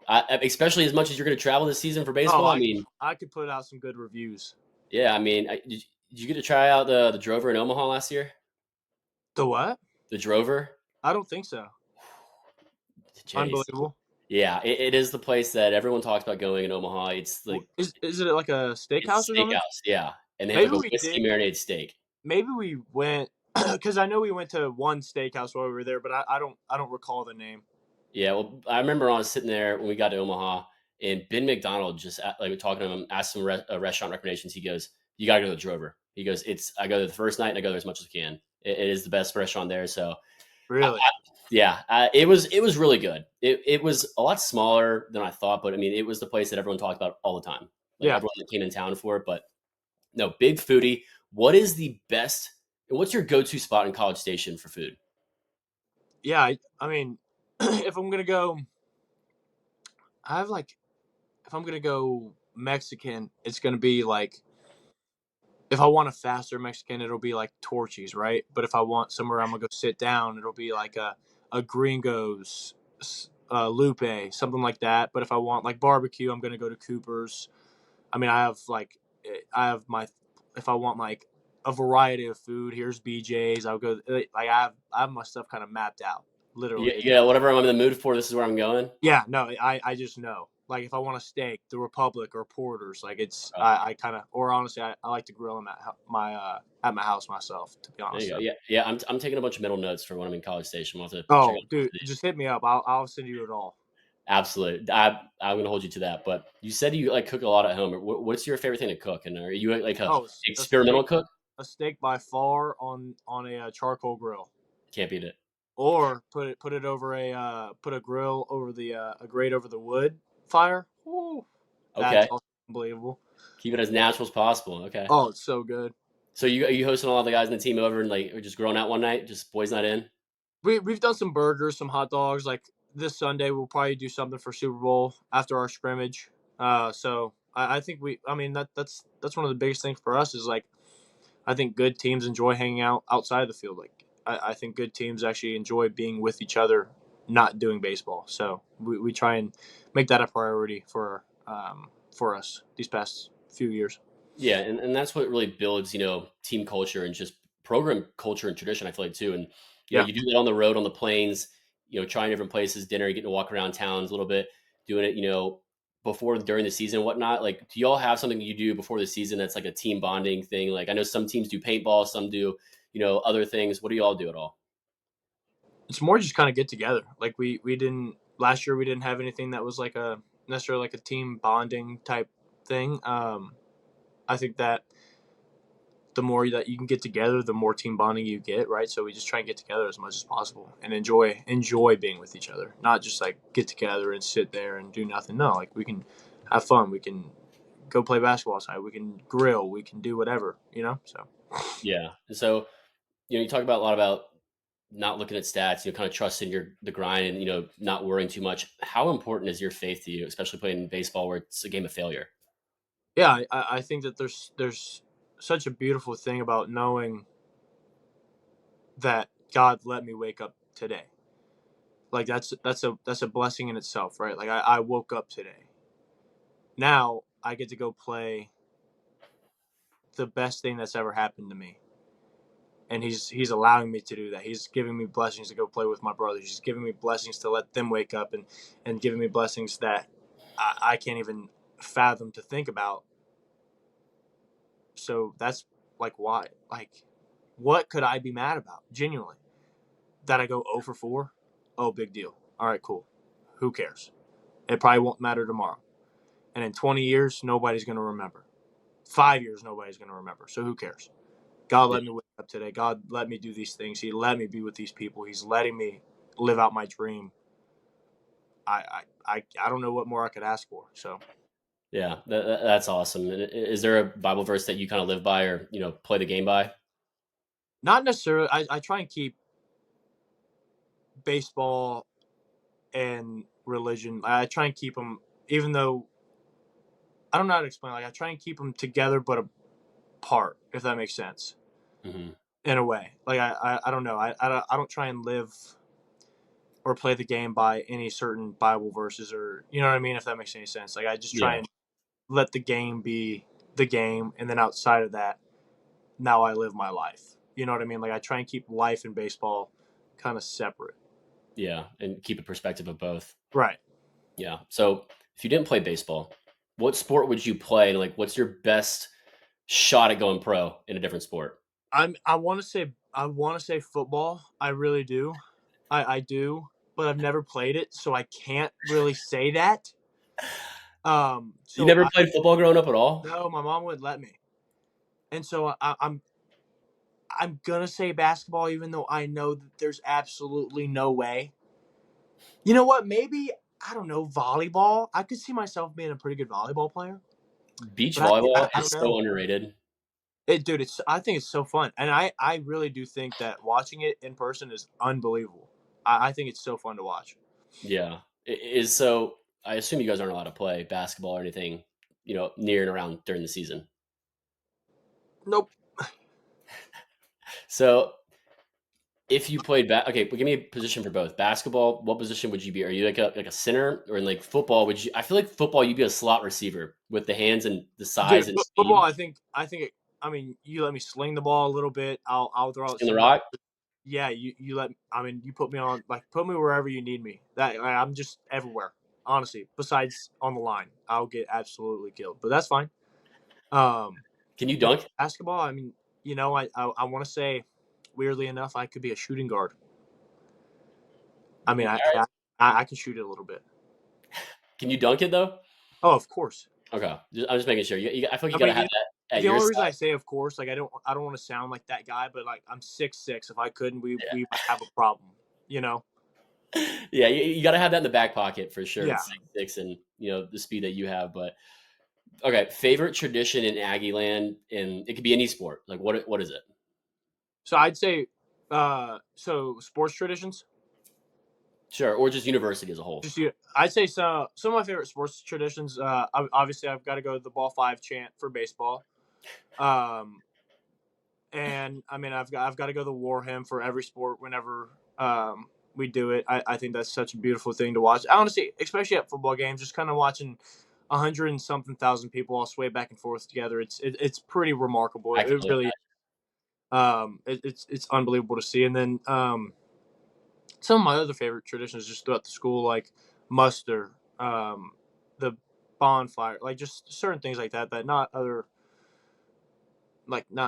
[SPEAKER 1] Especially as much as you're going to travel this season for
[SPEAKER 2] Oh,
[SPEAKER 1] baseball. I mean,
[SPEAKER 2] I could put out some good reviews.
[SPEAKER 1] yeah, I mean, did you get to try out the Drover in Omaha last year?
[SPEAKER 2] The what?
[SPEAKER 1] The Drover,
[SPEAKER 2] I don't think so.
[SPEAKER 1] Jace.
[SPEAKER 2] Unbelievable.
[SPEAKER 1] Yeah, it is the place that everyone talks about going in Omaha. It's like
[SPEAKER 2] Is it like a steakhouse
[SPEAKER 1] it's
[SPEAKER 2] or
[SPEAKER 1] a
[SPEAKER 2] something?
[SPEAKER 1] steakhouse, yeah, and they have
[SPEAKER 2] Maybe
[SPEAKER 1] like a
[SPEAKER 2] we
[SPEAKER 1] whiskey
[SPEAKER 2] did.
[SPEAKER 1] marinated steak.
[SPEAKER 2] Maybe we went because I know we went to one steakhouse while we were there, but I don't recall the name.
[SPEAKER 1] Yeah, well, I remember I was sitting there when we got to Omaha, and Ben McDonald just like talking to him, asked some restaurant recommendations. He goes, "You got to go to the Drover." He goes, "It's I go there the first night and I go there as much as I can. It is the best restaurant there." So,
[SPEAKER 2] Really?
[SPEAKER 1] yeah, it was really good. It was a lot smaller than I thought, but I mean, it was the place that everyone talked about all the time. Like
[SPEAKER 2] Yeah.
[SPEAKER 1] everyone that came in town for it. But no, big foodie. What is the best? What's your go-to spot in College Station for food?
[SPEAKER 2] Yeah, I mean, if I'm gonna go, I have like, if I'm gonna go Mexican, it's gonna be like, if I want a faster Mexican, it'll be like Torchy's, right? But if I want somewhere I'm gonna go sit down, it'll be like a Gringo's, Lupe, something like that. But if I want like barbecue, I'm gonna go to Cooper's. I mean, I have my, if I want like a variety of food, here's BJ's. I'll go like I have my stuff kind of mapped out,
[SPEAKER 1] Yeah,
[SPEAKER 2] literally.
[SPEAKER 1] yeah. Whatever I'm in the mood for, this is where I'm going.
[SPEAKER 2] Yeah, no, I just know. Like if I want a steak, the Republic or Porter's, like it's
[SPEAKER 1] Okay.
[SPEAKER 2] I kind of, or honestly, I like to grill them at my house myself. To be
[SPEAKER 1] There you
[SPEAKER 2] honest,
[SPEAKER 1] go.
[SPEAKER 2] so.
[SPEAKER 1] Yeah, yeah. I'm taking a bunch of mental notes for when I'm in College Station. We'll have to check
[SPEAKER 2] Oh,
[SPEAKER 1] out
[SPEAKER 2] dude,
[SPEAKER 1] these.
[SPEAKER 2] just hit me up. I'll send you it all.
[SPEAKER 1] Absolutely. I'm gonna hold you to that. But you said you like cook a lot at home. What's your favorite thing to cook? And are you like a
[SPEAKER 2] Oh,
[SPEAKER 1] experimental cook?
[SPEAKER 2] a steak by far on a charcoal grill,
[SPEAKER 1] Can't beat it.
[SPEAKER 2] or put it over put a grill over a grate over the wood fire. Ooh, that's
[SPEAKER 1] Okay.
[SPEAKER 2] unbelievable.
[SPEAKER 1] Keep it as natural as possible. Okay.
[SPEAKER 2] Oh, it's so good.
[SPEAKER 1] So you are you hosting all the guys in the team over and like we're just growing out one night, just boys not in?
[SPEAKER 2] We've done some burgers, some hot dogs. Like this Sunday, we'll probably do something for Super Bowl after our scrimmage. So I think I mean that's one of the biggest things for us is like, I think good teams enjoy hanging out outside of the field. Like I think good teams actually enjoy being with each other, not doing baseball. So we try and make that a priority for us these past few years.
[SPEAKER 1] Yeah, and that's what really builds, team culture and just program culture and tradition, I feel like too. And
[SPEAKER 2] Yeah.
[SPEAKER 1] you do that on the road, on the planes, trying different places, dinner, getting to walk around towns a little bit, doing it, before during the season and whatnot. Like, do y'all have something you do before the season that's like a team bonding thing? Like I know some teams do paintball, some do, other things. What do y'all do at all?
[SPEAKER 2] It's more just kind of get together. Like we didn't last year. We didn't have anything that was like a necessarily like a team bonding type thing. I think that the more that you can get together, the more team bonding you get, right? So we just try and get together as much as possible and enjoy being with each other, not just like get together and sit there and do nothing. No, like we can have fun. We can go play basketball outside. We can grill. We can do whatever, So
[SPEAKER 1] Yeah. And so, you talk about a lot about not looking at stats, kind of trusting the grind and, not worrying too much. How important is your faith to you, especially playing baseball where it's a game of failure?
[SPEAKER 2] yeah, I think that there's such a beautiful thing about knowing that God let me wake up today. Like that's a blessing in itself, right? Like I woke up today. Now I get to go play the best thing that's ever happened to me. And he's allowing me to do that. He's giving me blessings to go play with my brothers. He's giving me blessings to let them wake up and giving me blessings that I can't even fathom to think about. So that's like why. Like what could I be mad about? Genuinely. That I go 0 for 4? Oh, big deal. All right, cool. Who cares? It probably won't matter tomorrow. And in 20 years, nobody's going to remember. 5 years, nobody's going to remember. So who cares? God
[SPEAKER 1] Yeah.
[SPEAKER 2] let me wake up today. God let me do these things. He let me be with these people. He's letting me live out my dream. I don't know what more I could ask for. So
[SPEAKER 1] Yeah, that's awesome. And is there a Bible verse that you kind of live by or, play the game by?
[SPEAKER 2] not necessarily. I try and keep baseball and religion. I try and keep them, even though I don't know how to explain. Like I try and keep them together, but apart. If that makes sense.
[SPEAKER 1] Hmm.
[SPEAKER 2] In a way, like I don't know. I don't try and live or play the game by any certain Bible verses, or you know what I mean. If that makes any sense. Like I just try
[SPEAKER 1] Yeah,
[SPEAKER 2] and let the game be the game, and then outside of that, now I live my life. You know what I mean? Like I try and keep life and baseball kind of separate.
[SPEAKER 1] yeah, and keep a perspective of both.
[SPEAKER 2] Right.
[SPEAKER 1] Yeah. So if you didn't play baseball, what sport would you play? And like, what's your best shot at going pro in a different sport?
[SPEAKER 2] I want to say football. I really do. I do, but I've never played it, so I can't really say that.
[SPEAKER 1] You
[SPEAKER 2] So
[SPEAKER 1] never played football growing up at all?
[SPEAKER 2] no, my mom would let me, and so I'm gonna say basketball, even though I know that there's absolutely no way. You know what? Maybe I don't know volleyball. I could see myself being a pretty good volleyball player,
[SPEAKER 1] Beach
[SPEAKER 2] but
[SPEAKER 1] volleyball
[SPEAKER 2] I
[SPEAKER 1] is
[SPEAKER 2] don't
[SPEAKER 1] so
[SPEAKER 2] know.
[SPEAKER 1] underrated.
[SPEAKER 2] Dude, I think it's so fun, and I really do think that watching it in person is unbelievable. I think it's so fun to watch.
[SPEAKER 1] Yeah. Is so I assume you guys aren't allowed to play basketball or anything, near and around during the season.
[SPEAKER 2] Nope.
[SPEAKER 1] So if you played okay, but give me a position for both. Basketball, what position would you be? Are you like a center, or in like football? Would you? I feel like football, you'd be a slot receiver with the hands and the size
[SPEAKER 2] Dude,
[SPEAKER 1] and
[SPEAKER 2] football.
[SPEAKER 1] speed.
[SPEAKER 2] I mean, you let me sling the ball a little bit. I'll throw out
[SPEAKER 1] In the
[SPEAKER 2] some.
[SPEAKER 1] rock.
[SPEAKER 2] Yeah, you let. I mean, you put me on, like, put me wherever you need me. I'm just everywhere. Honestly, besides on the line, I'll get absolutely killed. But that's fine. Um,
[SPEAKER 1] Can you
[SPEAKER 2] and
[SPEAKER 1] dunk?
[SPEAKER 2] basketball. I mean, I want to say, weirdly enough, I could be a shooting guard. I mean, I can shoot it a little bit.
[SPEAKER 1] Can you dunk it though?
[SPEAKER 2] Oh, of course.
[SPEAKER 1] Okay, I'm just making sure. I feel like
[SPEAKER 2] I
[SPEAKER 1] you got to
[SPEAKER 2] mean,
[SPEAKER 1] have that at
[SPEAKER 2] the
[SPEAKER 1] your
[SPEAKER 2] only reason I
[SPEAKER 1] side.
[SPEAKER 2] say of course, like, I don't want to sound like that guy, but like I'm 6'6". If I couldn't,
[SPEAKER 1] Yeah,
[SPEAKER 2] we might have a problem. You know?
[SPEAKER 1] yeah, you got to have that in the back pocket for sure.
[SPEAKER 2] Yeah.
[SPEAKER 1] It's 6'6", and the speed that you have. But okay, favorite tradition in Aggie land, and it could be any sport. Like what is it?
[SPEAKER 2] So I'd say, so sports traditions.
[SPEAKER 1] Sure, or just university as a whole.
[SPEAKER 2] Just I'd say some of my favorite sports traditions. Obviously I've got to go to the ball five chant for baseball. Um, and I mean I've got to go to the war hymn for every sport whenever we do it. I think that's such a beautiful thing to watch. Honestly, especially at football games, just kind of watching 100 and something thousand people all sway back and forth together. It's pretty remarkable.
[SPEAKER 1] I can
[SPEAKER 2] It
[SPEAKER 1] only
[SPEAKER 2] really it's unbelievable to see. And then some of my other favorite traditions just throughout the school, like muster, the bonfire, like just certain things like that that not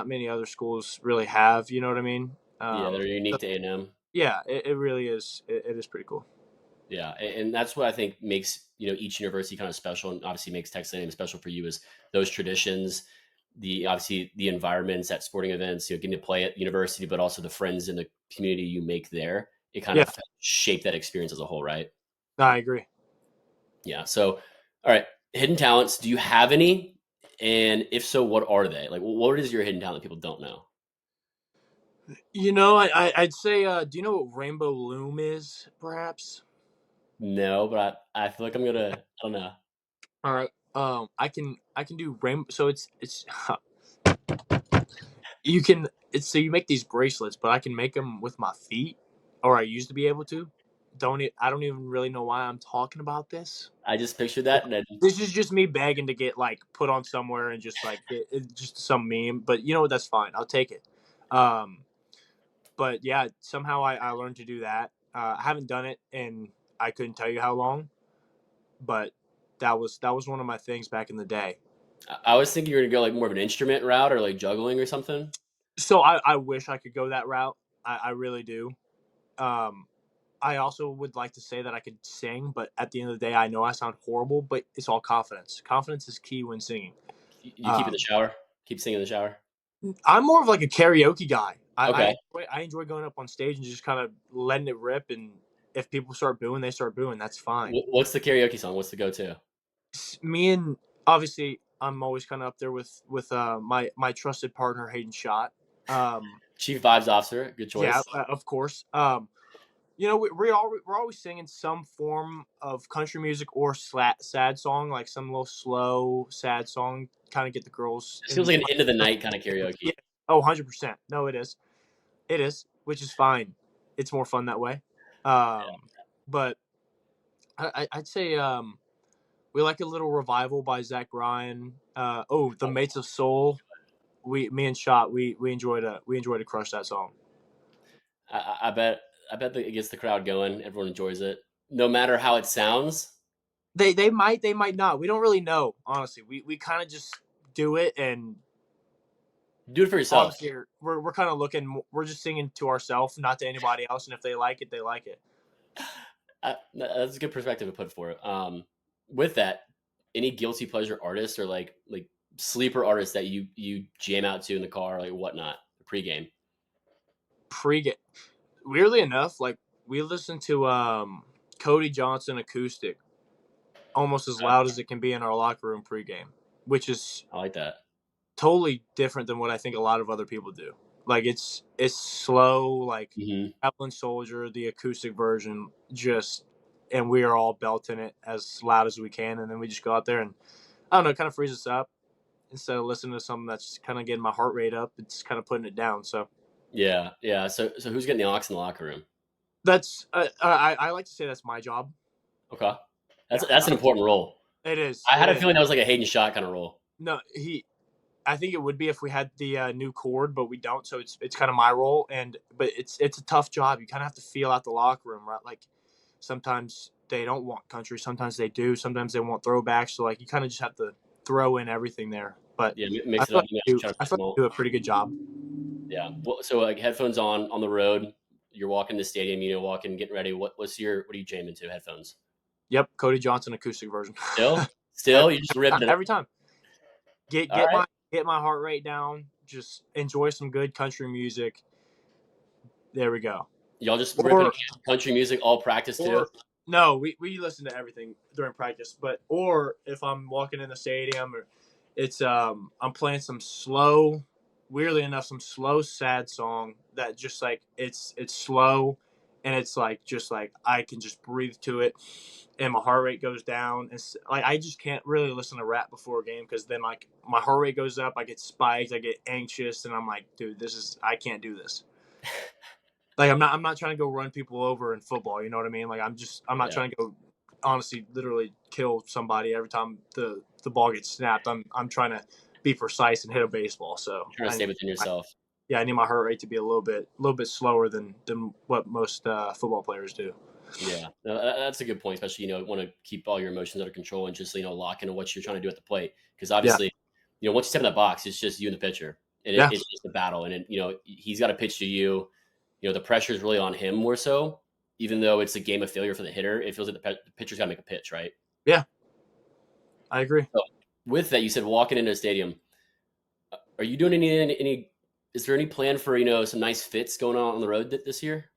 [SPEAKER 2] many other schools really have. You know what I mean?
[SPEAKER 1] Yeah, they're
[SPEAKER 2] So
[SPEAKER 1] unique to A&M.
[SPEAKER 2] yeah, it really is. It is pretty cool.
[SPEAKER 1] Yeah, and that's what I think makes each university kind of special, and obviously makes Texas A&M special for you is those traditions, the obviously the environments at sporting events, getting to play at university, but also the friends in the community you make there. It kind
[SPEAKER 2] Yeah,
[SPEAKER 1] of shape that experience as a whole, right?
[SPEAKER 2] no, I agree.
[SPEAKER 1] Yeah. So, all right, hidden talents. Do you have any? And if so, what are they? Like, what is your hidden talent people don't know?
[SPEAKER 2] I'd say, do you know what rainbow loom is? Perhaps.
[SPEAKER 1] No, but I feel like I'm gonna. I don't know.
[SPEAKER 2] All right. I can do rainbow. So it's you can it's so you make these bracelets, but I can make them with my feet, or I used to be able to. I don't even really know why I'm talking about this.
[SPEAKER 1] I just pictured that, and then
[SPEAKER 2] This is just me begging to get, like, put on somewhere and just like just some meme. But you know what? That's fine. I'll take it. Um, but yeah, somehow I learned to do that. I haven't done it, and I couldn't tell you how long. But that was one of my things back in the day.
[SPEAKER 1] I was thinking you were gonna go like more of an instrument route or like juggling or something.
[SPEAKER 2] So I wish I could go that route. I really do. Um, I also would like to say that I could sing, but at the end of the day, I know I sound horrible. But it's all confidence. Confidence is key when singing.
[SPEAKER 1] You keep in the
[SPEAKER 2] Um,
[SPEAKER 1] shower, keep singing in the shower.
[SPEAKER 2] I'm more of like a karaoke guy.
[SPEAKER 1] Okay.
[SPEAKER 2] I enjoy going up on stage and just kind of letting it rip. And if people start booing, they start booing. That's fine.
[SPEAKER 1] What's the karaoke song? What's the go-to?
[SPEAKER 2] Me and obviously I'm always kind of up there with my trusted partner Hayden Schott. Um,
[SPEAKER 1] Chief Vibes Officer, good
[SPEAKER 2] yeah,
[SPEAKER 1] choice.
[SPEAKER 2] of course. We're always singing some form of country music or sad song, like some little slow sad song, kind of get the girls
[SPEAKER 1] This feels
[SPEAKER 2] in.
[SPEAKER 1] like an end of the night kind of
[SPEAKER 2] Yeah.
[SPEAKER 1] karaoke.
[SPEAKER 2] Oh, 100%. No, it is, which is fine. It's more fun that way. But I'd say we like a little revival by Zach Bryan. The Mates of Soul. Me and Shot, we enjoy to crush that song.
[SPEAKER 1] I bet that it gets the crowd going. Everyone enjoys it, no matter how it sounds.
[SPEAKER 2] They might not. We don't really know, honestly. We kind of just do it, and
[SPEAKER 1] Do it for yourself.
[SPEAKER 2] obviously we're kind of looking. We're just singing to ourselves, not to anybody else. And if they like it, they like it.
[SPEAKER 1] That's a good perspective to put for it. With that, any guilty pleasure artists or like sleeper artists that you jam out to in the car, like whatnot, pregame.
[SPEAKER 2] Pre Weirdly enough, like, we listen to Cody Johnson acoustic almost as loud as it can be in our locker room pregame, which is
[SPEAKER 1] I like that.
[SPEAKER 2] totally different than what I think a lot of other people do. Like it's slow, like
[SPEAKER 1] Hmm.
[SPEAKER 2] Evelyn Soldier, the acoustic version, and we are all belting it as loud as we can, and then we just go out there and I don't know, it kind of frees us up instead of listening to something that's kind of getting my heart rate up. It's kind of putting it down. So
[SPEAKER 1] Yeah, yeah. So who's getting the aux in the locker room?
[SPEAKER 2] that's I like to say that's my job.
[SPEAKER 1] Okay,
[SPEAKER 2] Yeah,
[SPEAKER 1] that's an important role.
[SPEAKER 2] it is.
[SPEAKER 1] I
[SPEAKER 2] It
[SPEAKER 1] had a
[SPEAKER 2] is.
[SPEAKER 1] feeling that was like a Hayden Shot kind of role.
[SPEAKER 2] No, I think it would be if we had the new cord, but we don't. So it's kind of my role, but it's a tough job. You kind of have to feel out the locker room, right? Like sometimes they don't want country, sometimes they do, sometimes they want throwbacks. So like you kind of just have to throw in everything there. But
[SPEAKER 1] Yeah,
[SPEAKER 2] I
[SPEAKER 1] mix it
[SPEAKER 2] feel
[SPEAKER 1] up.
[SPEAKER 2] like
[SPEAKER 1] You
[SPEAKER 2] I do,
[SPEAKER 1] try to
[SPEAKER 2] I
[SPEAKER 1] mix
[SPEAKER 2] feel
[SPEAKER 1] them
[SPEAKER 2] like
[SPEAKER 1] all.
[SPEAKER 2] I do a pretty good job.
[SPEAKER 1] Yeah. Well, so like headphones on the road. You're walking the stadium. Walking, getting ready. What are you jamming to? Headphones.
[SPEAKER 2] Yep, Cody Johnson acoustic version.
[SPEAKER 1] Still, you just ripping it up.
[SPEAKER 2] Every time. Get
[SPEAKER 1] All
[SPEAKER 2] get
[SPEAKER 1] right.
[SPEAKER 2] my get my heart rate down. Just enjoy some good country music. There we go.
[SPEAKER 1] Y'all just ripping
[SPEAKER 2] Or
[SPEAKER 1] country music all practice too.
[SPEAKER 2] or no, we listen to everything during practice. But or if I'm walking in the stadium, or it's I'm playing some slow, weirdly enough, some slow sad song that just like it's slow, and it's like just like I can just breathe to it, and my heart rate goes down. And like I just can't really listen to rap before a game because then like my heart rate goes up, I get spiked, I get anxious, and I'm like, dude, I can't do this. Like I'm not trying to go run people over in football. You know what I mean? Like I'm not
[SPEAKER 1] Yeah.
[SPEAKER 2] trying to go, honestly, literally kill somebody every time the ball gets snapped. I'm trying to be precise and hit a baseball. So
[SPEAKER 1] Trying to stay within yourself.
[SPEAKER 2] I need my heart rate to be a little bit slower than what most football players do.
[SPEAKER 1] Yeah, no, that's a good point. Especially want to keep all your emotions under control and just lock into what you're trying to do at the plate. Because
[SPEAKER 2] Yeah,
[SPEAKER 1] obviously, once you step in that box, it's just you and the pitcher, and
[SPEAKER 2] yeah,
[SPEAKER 1] it's just a battle. And he's got to pitch to you. The pressure is really on him more so. Even though it's a game of failure for the hitter, it feels like the pitcher's got to make a pitch, right?
[SPEAKER 2] yeah. I agree.
[SPEAKER 1] So with that, you said walking into a stadium. Are you doing any? Is there any plan for some nice fits going on the road this year?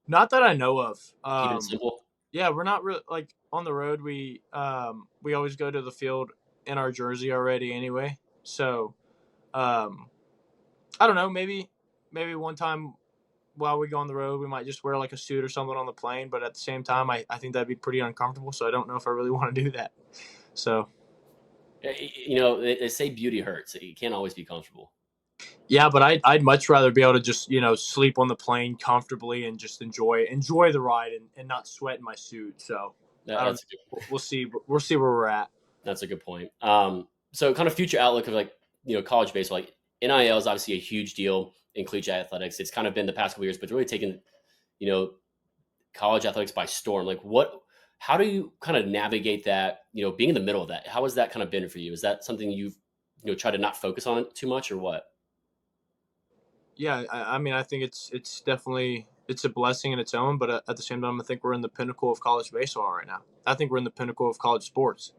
[SPEAKER 2] Not that I know of.
[SPEAKER 1] Keeping it simple.
[SPEAKER 2] Yeah, we're not really like on the road. We always go to the field in our jersey already anyway. So um, I don't know. Maybe one time while we go on the road, we might just wear like a suit or something on the plane. But at the same time, I think that'd be pretty uncomfortable. So I don't know if I really want to do that. So
[SPEAKER 1] They say beauty hurts. You can't always be comfortable.
[SPEAKER 2] yeah, but I'd much rather be able to just sleep on the plane comfortably and just enjoy the ride and not sweat in my suit. So I don't
[SPEAKER 1] That's a good,
[SPEAKER 2] know. We'll see where we're at.
[SPEAKER 1] that's a good point. So kind of future outlook of college baseball. Like NIL is obviously a huge deal in collegiate athletics. It's kind of been the past couple years, but it's really taken you know college athletics by storm. How do you kind of navigate that? Being in the middle of that, how has that kind of been for you? Is that something you've tried to not focus on too much, or what?
[SPEAKER 2] Yeah, I mean, I think it's definitely it's a blessing in its own, but at the same time, I think we're in the pinnacle of college baseball right now. I think we're in the pinnacle of college sports.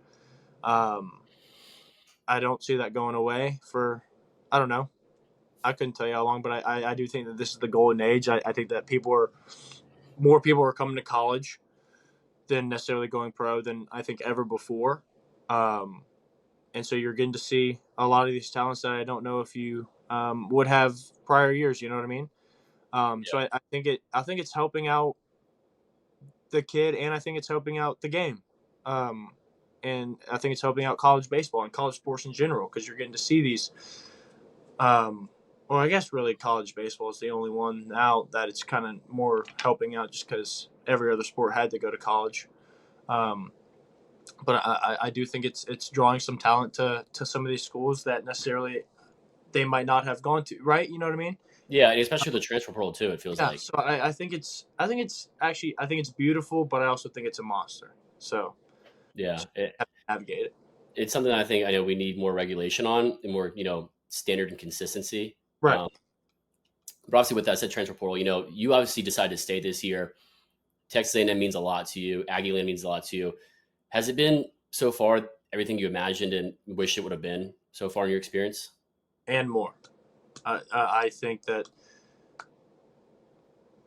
[SPEAKER 2] Um, I don't see that going away for, I don't know. I couldn't tell you how long, but I do think that this is the golden age. I think that more people are coming to college than necessarily going pro than I think ever before. Um, and so you're getting to see a lot of these talents that I don't know if you would have prior years. You know what I mean? So I think it's helping out the kid, and I think it's helping out the game, um, and I think it's helping out college baseball and college sports in general because you're getting to see these. Well, I guess really college baseball is the only one now that it's kind of more helping out just because every other sport had to go to college. Um, but I do think it's drawing some talent to some of these schools that necessarily they might not have gone to. Right? You know what I mean?
[SPEAKER 1] Yeah, and especially with the transfer portal too. It feels
[SPEAKER 2] Yeah,
[SPEAKER 1] like
[SPEAKER 2] so I think it's actually I think it's beautiful, but I also think it's a monster. So
[SPEAKER 1] yeah,
[SPEAKER 2] just have to navigate it.
[SPEAKER 1] it's something I think I know we need more regulation on and more standard and consistency.
[SPEAKER 2] Right.
[SPEAKER 1] Um, but obviously, with that said, transfer portal, you obviously decided to stay this year. Texas A&M means a lot to you. Aggie Land means a lot to you. Has it been so far everything you imagined and wish it would have been so far in your experience?
[SPEAKER 2] And more. I think that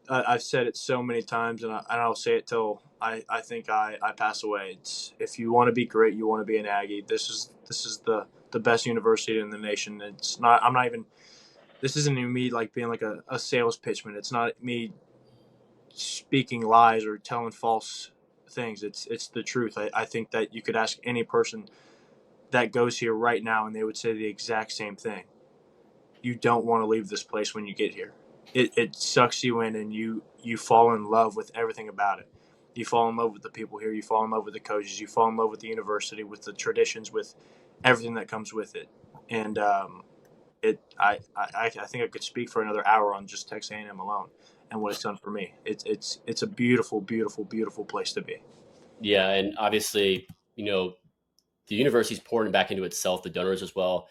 [SPEAKER 2] I've said it so many times, and I'll say it till I think I pass away. It's if you want to be great, you want to be an Aggie. This is the best university in the nation. It's not. I'm not even. this isn't even me like being like a sales pitchman. It's not me speaking lies or telling false things. It's the truth. I think that you could ask any person that goes here right now and they would say the exact same thing. You don't want to leave this place when you get here. It sucks you in, and you fall in love with everything about it. You fall in love with the people here. You fall in love with the coaches. You fall in love with the university, with the traditions, with everything that comes with it. And I think I could speak for another hour on just Texas A&M alone and what it's done for me. It's a beautiful, beautiful, beautiful place to be.
[SPEAKER 1] Yeah, and obviously, the university's pouring back into itself, the donors as well.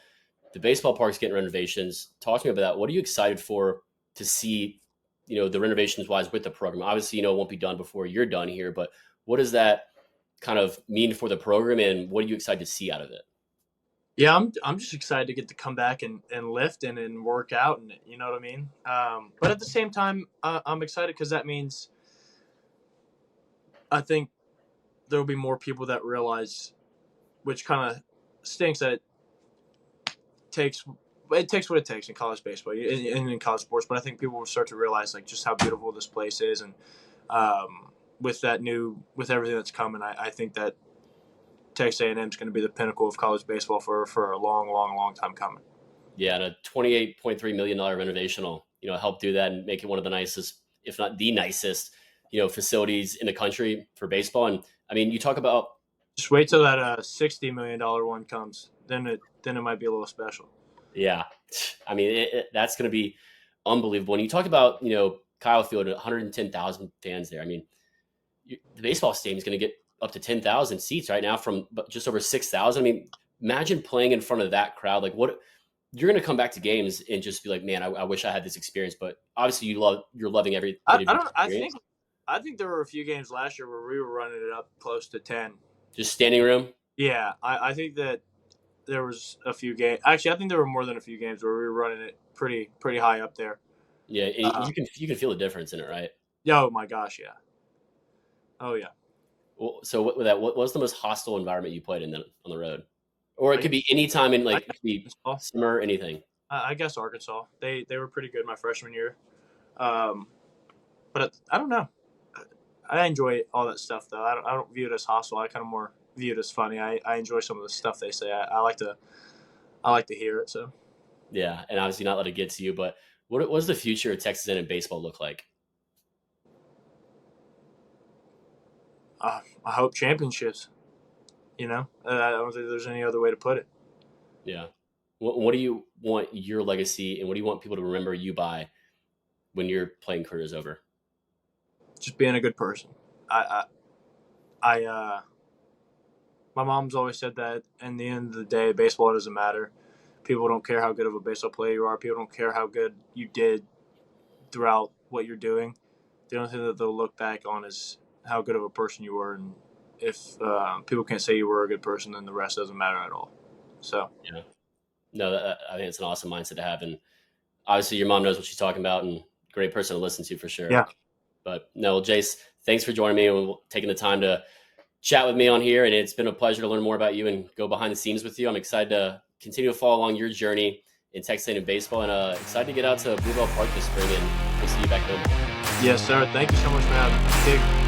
[SPEAKER 1] The baseball park's getting renovations. Talk to me about that. What are you excited for to see, the renovations wise with the program? Obviously, it won't be done before you're done here, but what does that kind of mean for the program, and what are you excited to see out of it?
[SPEAKER 2] Yeah, I'm just excited to get to come back and lift and work out, and you know what I mean. But at the same time, I'm excited because that means I think there will be more people that realize, which kind of stinks that it takes what it takes in college baseball and in college sports. But I think people will start to realize like just how beautiful this place is, and with everything that's coming, I think that Texas A&M is going to be the pinnacle of college baseball for a long, long, long time coming.
[SPEAKER 1] Yeah, and a $28.3 million renovation will, help do that and make it one of the nicest, if not the nicest, facilities in the country for baseball. And I mean, you talk about
[SPEAKER 2] just wait till that $60 million one comes. Then it might be a little special.
[SPEAKER 1] Yeah, I mean, that's going to be unbelievable. When you talk about, Kyle Field, 110,000 fans there. I mean, the baseball stadium is going to get up to 10,000 seats right now from just over 6,000. I mean, imagine playing in front of that crowd. Like, what you're going to come back to games and just be like, man, I wish I had this experience. But obviously, you're loving every.
[SPEAKER 2] I think there were a few games last year where we were running it up close to 10.
[SPEAKER 1] Just standing room.
[SPEAKER 2] Yeah, I think that there was a few games. Actually, I think there were more than a few games where we were running it pretty high up there.
[SPEAKER 1] Yeah, you can feel the difference in it, right?
[SPEAKER 2] Oh my gosh, yeah. Oh yeah.
[SPEAKER 1] Well, so what was the most hostile environment you played in on the road? Or it could be any time in it could be summer, anything.
[SPEAKER 2] I guess Arkansas. They were pretty good my freshman year. But I don't know. I enjoy all that stuff though. I don't view it as hostile. I kind of more view it as funny. I enjoy some of the stuff they say. I like to hear it. So
[SPEAKER 1] yeah, and obviously not let it get to you. But what does the future of Texas A&M baseball look like?
[SPEAKER 2] I hope championships. I don't think there's any other way to put it.
[SPEAKER 1] Yeah. What do you want your legacy, and what do you want people to remember you by when your playing career is over?
[SPEAKER 2] Just being a good person. My mom's always said that in the end of the day, baseball doesn't matter. People don't care how good of a baseball player you are. People don't care how good you did throughout what you're doing. The only thing that they'll look back on is how good of a person you were. And if people can't say you were a good person, then the rest doesn't matter at all. So
[SPEAKER 1] yeah, no, I think it's an awesome mindset to have. And obviously your mom knows what she's talking about, and great person to listen to for sure.
[SPEAKER 2] Yeah.
[SPEAKER 1] But no, Jace, thanks for joining me and taking the time to chat with me on here. And it's been a pleasure to learn more about you and go behind the scenes with you. I'm excited to continue to follow along your journey in Texas A&M baseball, and excited to get out to Blue Bell Park this spring and see you back home.
[SPEAKER 2] Yes, sir. Thank you so much for having me.